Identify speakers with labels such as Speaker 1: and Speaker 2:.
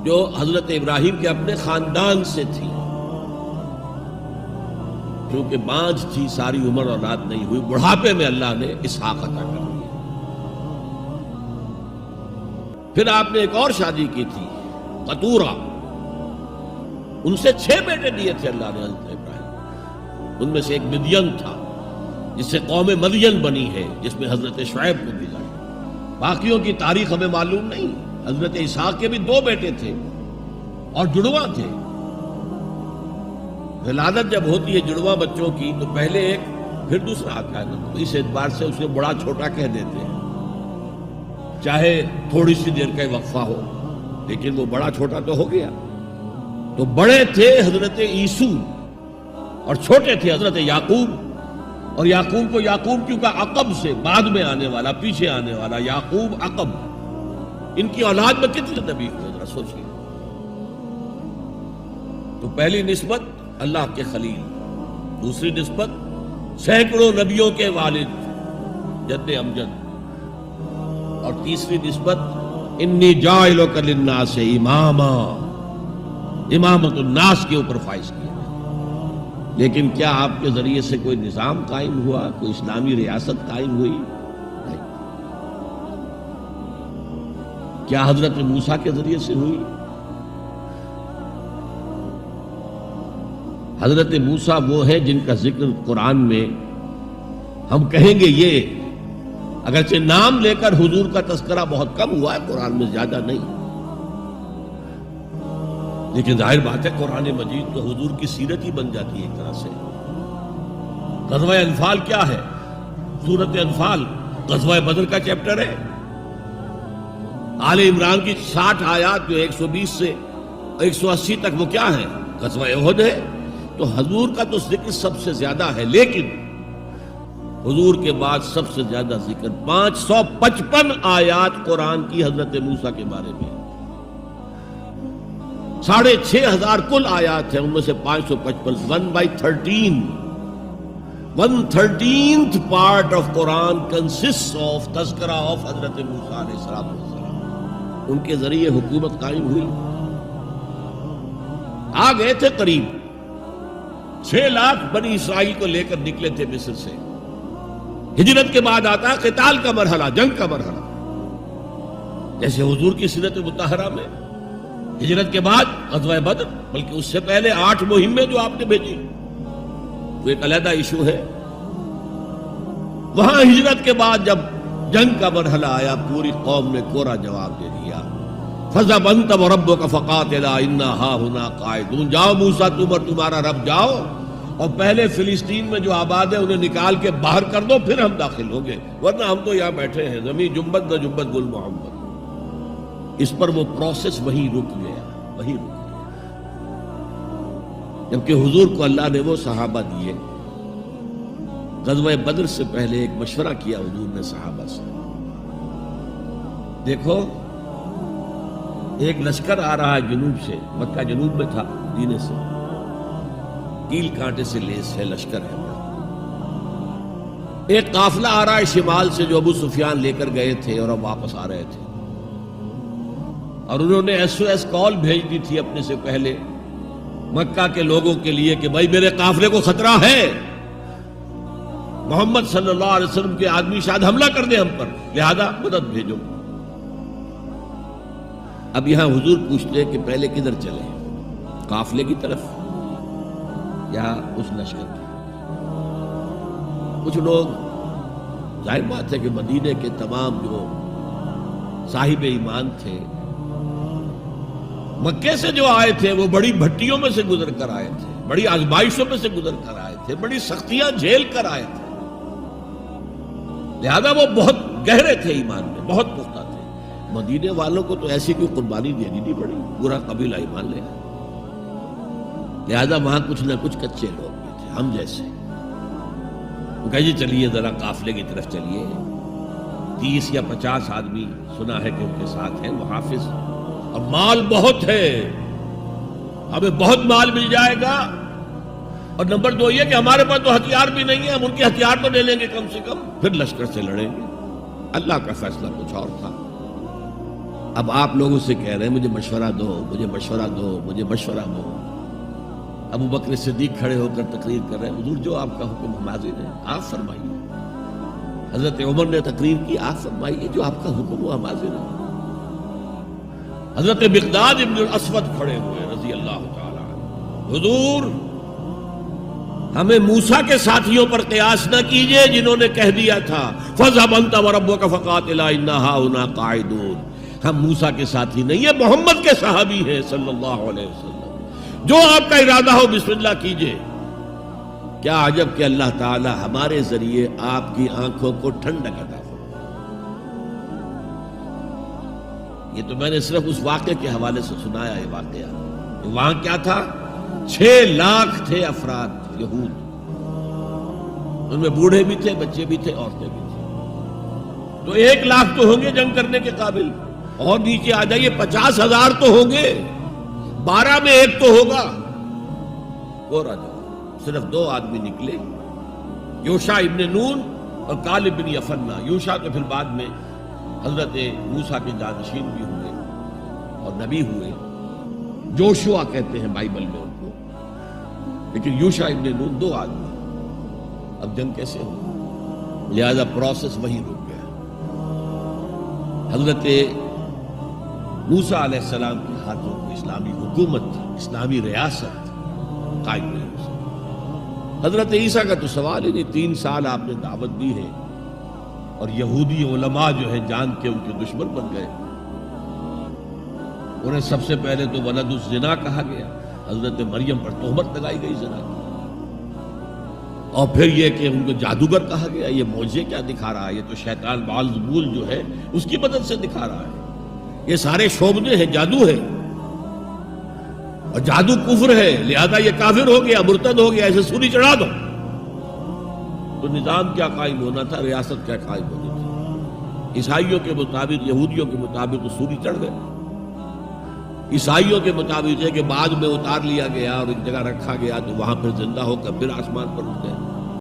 Speaker 1: جو حضرت ابراہیم کے اپنے خاندان سے تھی، کیونکہ بانجھ تھی، ساری عمر اولاد نہیں ہوئی، بڑھاپے میں اللہ نے اسحاق عطا کر دیا۔ پھر آپ نے ایک اور شادی کی تھی قطورہ، ان سے 6 بیٹے دیے تھے اللہ نے حضرت ابراہیم، ان میں سے ایک مدین تھا جس سے قوم مدین بنی ہے، جس میں حضرت شعیب کو بھی لایا۔ باقیوں کی تاریخ ہمیں معلوم نہیں۔ حضرت اسحاق کے بھی 2 بیٹے تھے اور جڑواں تھے۔ ولادت جب ہوتی ہے جڑواں بچوں کی تو پہلے ایک پھر دوسرا آتا ہے، تو اس اعتبار سے اسے بڑا چھوٹا کہہ دیتے ہیں، چاہے تھوڑی سی دیر کا وقفہ ہو، لیکن وہ بڑا چھوٹا تو ہو گیا۔ تو بڑے تھے حضرت عیسو اور چھوٹے تھے حضرت یعقوب، اور یعقوب کو یعقوب کیوں کہا؟ عقب سے، بعد میں آنے والا، پیچھے آنے والا، یعقوب عقب۔ ان کی اولاد میں کتنے نبی ہوئے ذرا سوچیے۔ تو پہلی نسبت اللہ کے خلیل، دوسری نسبت سینکڑوں نبیوں کے والد جد امجد، اور تیسری نسبت انی جاعلک للناس اماما، امامت الناس کے اوپر فائز کیا۔ لیکن کیا آپ کے ذریعے سے کوئی نظام قائم ہوا، کوئی اسلامی ریاست قائم ہوئی؟ نہیں۔ کیا حضرت موسیٰ کے ذریعے سے ہوئی؟ حضرت موسیٰ وہ ہے جن کا ذکر قرآن میں ہم کہیں گے، یہ اگرچہ نام لے کر حضور کا تذکرہ بہت کم ہوا ہے قرآن میں، زیادہ نہیں، لیکن ظاہر بات ہے قرآن مجید تو حضور کی سیرت ہی بن جاتی ہے ایک طرح سے۔ غزوہ انفال کیا ہے؟ سورۃ انفال غزوہ بدر کا چیپٹر ہے۔ آل عمران کی 60 آیات جو 120 سے 180 تک وہ کیا ہے؟ غزوہ احد ہے۔ تو حضور کا تو ذکر سب سے زیادہ ہے، لیکن حضور کے بعد سب سے زیادہ ذکر 555 آیات قرآن کی حضرت موسیٰ کے بارے میں، 6500 کل آیات ہیں، ان میں سے 555 1/13th part of Quran consists of تذکرہ of حضرت موسیٰ علیہ السلام۔ ان کے ذریعے حکومت قائم ہوئی۔ آ گئے تھے قریب 6 لاکھ بنی اسرائیل کو لے کر نکلے تھے مصر سے۔ ہجرت کے بعد آتا ہے قتال کا مرحلہ، جنگ کا مرحلہ، جیسے حضور کی سیرت مطہرہ میں ہجرت کے بعد غزوہ بدر، بلکہ اس سے پہلے 8 مہمیں جو آپ نے بھیجی، وہ ایک علیحدہ ایشو ہے۔ وہاں ہجرت کے بعد جب جنگ کا مرحلہ آیا، پوری قوم نے کوڑا جواب دے دیا، فَذْهَبْ أَنْتَ وَرَبُّكَ فَقَاتِلَا إِنَّا هَاهُنَا قَاعِدُونَ۔ جاؤ موسیٰ تم اور تمہارا رب جاؤ، اور پہلے فلسطین میں جو آباد ہے انہیں نکال کے باہر کر دو، پھر ہم داخل ہوں گے، ورنہ ہم تو یہاں بیٹھے ہیں، زمین جنبت نہ جنبت گل محمد۔ اس پر وہ پروسیس وہی رک گیا، وہی رک گیا، جبکہ حضور کو اللہ نے وہ صحابہ دیے۔ غزوہ بدر سے پہلے ایک مشورہ کیا حضور نے صحابہ سے، دیکھو ایک لشکر آ رہا ہے جنوب سے، مکہ جنوب میں تھا مدینے سے، کیل کانٹے سے لیس ہے، لشکر ہے بڑا۔ ایک قافلہ آ رہا ہے شمال سے جو ابو سفیان لے کر گئے تھے اور اب واپس آ رہے تھے، اور انہوں نے SOS کال بھیج دی تھی اپنے سے پہلے مکہ کے لوگوں کے لیے کہ بھائی میرے قافلے کو خطرہ ہے، محمد صلی اللہ علیہ وسلم کے آدمی شاید حملہ کر دیں ہم پر، لہذا مدد بھیجو۔ اب یہاں حضور پوچھتے کہ پہلے کدھر چلے، قافلے کی طرف یا اس لشکر کی؟ کچھ لوگ، ظاہر بات ہے کہ مدینے کے تمام جو صاحب ایمان تھے، مکے سے جو آئے تھے وہ بڑی بھٹیوں میں سے گزر کر آئے تھے، بڑی آزمائشوں میں سے گزر کر آئے تھے، بڑی سختیاں جھیل کر آئے تھے، لہذا وہ بہت گہرے تھے ایمان میں، بہت پختہ تھے۔ مدینے والوں کو تو ایسی کوئی قربانی دینی نہیں پڑی، پورا قبیلہ ایمان لے آیا، لہذا وہاں کچھ نہ کچھ کچے لوگ بھی تھے ہم جیسے۔ وہ کہا جی چلیے ذرا قافلے کی طرف چلیے، 30 یا 50 آدمی سنا ہے کہ ان کے ساتھ ہیں، وہ حافظ، اور مال بہت ہے، ہمیں بہت مال مل جائے گا، اور نمبر 2 یہ کہ ہمارے پاس تو ہتھیار بھی نہیں ہے، ہم ان کے ہتھیار تو لے لیں گے کم سے کم، پھر لشکر سے لڑیں گے۔ اللہ کا فیصلہ کچھ اور تھا۔ اب آپ لوگوں سے کہہ رہے ہیں مجھے مشورہ دو، مجھے مشورہ دو، مجھے مشورہ دو۔ ابو بکر صدیق کھڑے ہو کر تقریر کر رہے ہیں، حضور جو آپ کا حکم ہم حاضر ہیں، آپ فرمائیے۔ حضرت عمر نے تقریر کی، آپ فرمائیے جو آپ کا حکم ہو ہم حاضر ہیں۔ حضرت مقداد ابن الاسود کھڑے ہوئے رضی اللہ تعالی عنہ، حضور ہمیں موسیٰ کے ساتھیوں پر قیاس نہ کیجئے جنہوں نے کہہ دیا تھا فَاذْهَبْ أَنْتَ وَرَبُّكَ فَقَاتِلَا إِنَّا هَاهُنَا قَاعِدُونَ۔ ہم موسیٰ کے ساتھی نہیں ہیں، محمد کے صحابی ہیں صلی اللہ علیہ وسلم، جو آپ کا ارادہ ہو بسم اللہ کیجئے۔ کیا عجب کہ اللہ تعالی ہمارے ذریعے آپ کی آنکھوں کو ٹھنڈک عطا فرمائے۔ یہ تو میں نے صرف اس واقعے کے حوالے سے سنایا ہے واقعہ۔ وہاں کیا تھا؟ 6 لاکھ تھے افراد یہود، ان میں بوڑھے بھی تھے، بچے بھی تھے، عورتیں بھی تھیں۔ تو 1 لاکھ تو ہوں گے جنگ کرنے کے قابل، اور نیچے آ جائیے 50,000 تو ہوں گے، 12 میں 1 تو ہوگا۔ اور صرف 2 آدمی نکلے، یوشع ابن نون اور کالب بن یفنہ۔ یوشع تو پھر بعد میں حضرت موسیٰ کے جانشین بھی ہوئے اور نبی ہوئے، جوشوا کہتے ہیں بائبل میں ان کو، لیکن یوشع ابن نون 2 آدمی۔ اب جنگ کیسے ہو؟ لہذا پروسیس وہی رک گیا۔ حضرت موسیٰ علیہ السلام کے ہاتھوں کو اسلامی حکومت، اسلامی ریاست قائم نہیں ہو سکی۔ حضرت عیسیٰ کا تو سوال ہی نہیں، 3 سال آپ نے دعوت دی ہے اور یہودی علماء جو ہیں جان کے ان کے دشمن بن گئے۔ انہیں سب سے پہلے تو ولد الزنا کہا گیا، حضرت مریم پر تہمت لگائی گئی زنا کی، اور پھر یہ کہ ان کو جادوگر کہا گیا۔ یہ معجزے کیا دکھا رہا ہے؟ یہ تو شیطان بعلزبول جو ہے اس کی مدد سے دکھا رہا ہے۔ یہ سارے شعبدے ہیں، جادو ہے، اور جادو کفر ہے، لہذا یہ کافر ہو گیا، مرتد ہو گیا، ایسے سولی چڑھا دو۔ تو نظام کیا قائم ہونا تھا، ریاست کیا قائم ہونی تھی؟ عیسائیوں کے مطابق، یہودیوں کے مطابق تو سولی چڑھ گئے۔ عیسائیوں کے مطابق ہے کہ بعد میں اتار لیا گیا اور ایک جگہ رکھا گیا، تو وہاں پھر زندہ ہو کر پھر آسمان پر اٹھ گئے۔